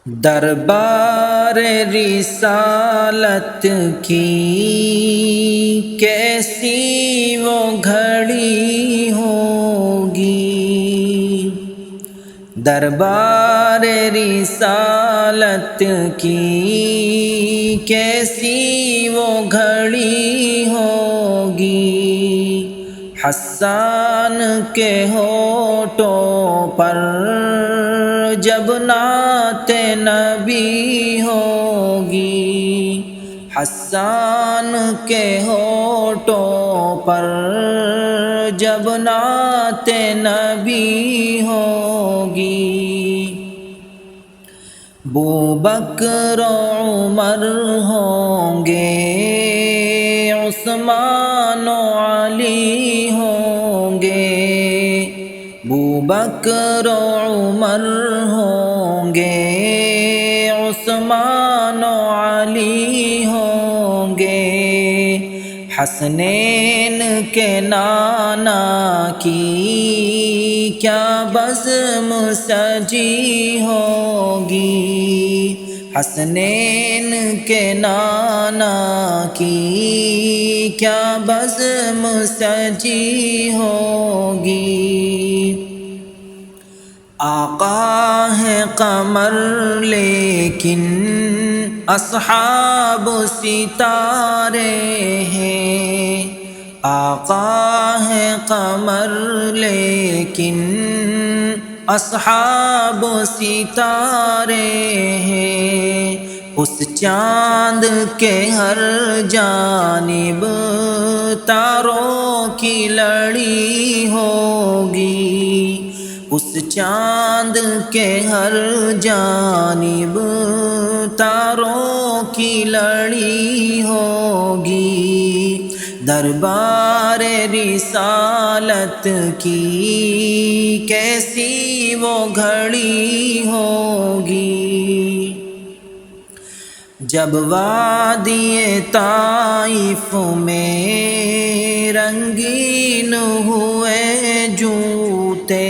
دربار رسالت کی کیسی وہ گھڑی ہوگی، دربار رسالت کی کیسی وہ گھڑی ہوگی، حسان کے ہونٹوں پر جب نعت نبی ہوگی، حسان کے ہونٹوں پر جب نعت نبی ہوگی، ابوبکر و عمر ہوں گے، عثمان و علی ہوں گے، ابوبکر و عمر ہوں گے، عثمان و علی ہوں گے، حسنین کے نانا کی کیا بزم سجی ہوگی، حسنین کے نانا کی کیا بزم سجی ہوگی، آقا ہے قمر لیکن اصحاب ستارے ہیں، آقا ہے قمر لیکن اصحاب ستارے ہیں، اس چاند کے ہر جانب تاروں کی لڑی ہوگی، اس چاند کے ہر جانب تاروں کی لڑی ہوگی، دربار رسالت کی کیسی وہ گھڑی ہوگی، جب وادی طائف میں رنگین ہوئے جوتے،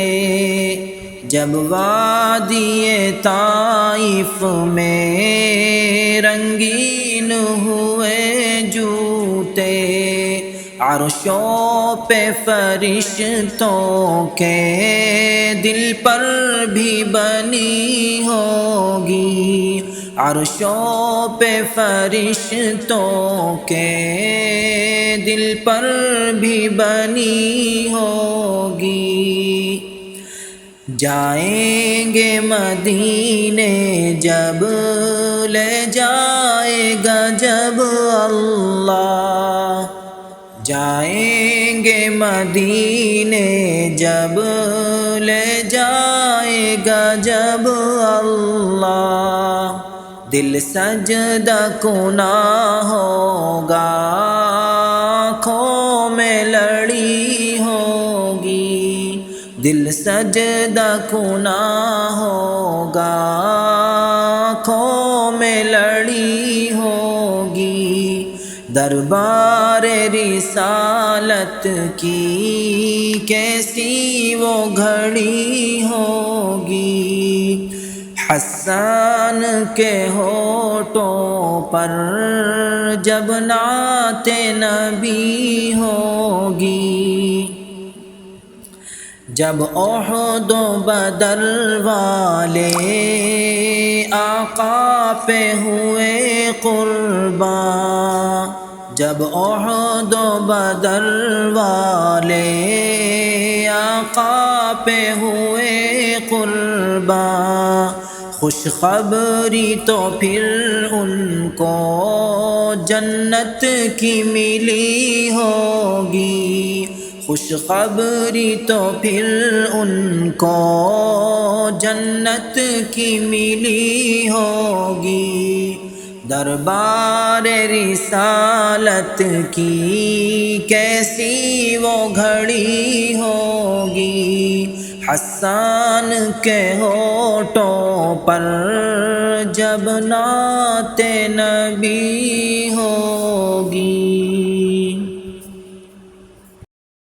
جب وادی طائف میں رنگین ہوئے جوتے، عرشوں پہ فرشتوں کے دل پر بھی بنی ہوگی، عرشوں پہ فرشتوں کے دل پر بھی بنی ہوگی، جائیں گے مدینے جب لے جائے گا جب اللہ، جائیں گے مدینے جب لے جائے گا جب اللہ، دل سجدہ کناں ہوگا، آنکھوں میں لڑی ہوگی، دل سجدہ کناں ہوگا، آنکھوں میں لڑی ہوگی، دربار رسالت کی کیسی وہ گھڑی ہوگی، حسان کے ہونٹوں پر جب نعت نبی ہوگی، جب احد و بدر والے آقا پہ ہوئے قرباں، جب احد و بدر والے آقا پہ ہوئے قرباں، خوشخبری تو پھر ان کو جنت کی ملی ہوگی، خوشخبری تو پھر ان کو جنت کی ملی ہوگی، دربار رسالت کی کیسی وہ گھڑی ہوگی، حسان کے ہونٹوں پر جب نعت نبی ہوگی۔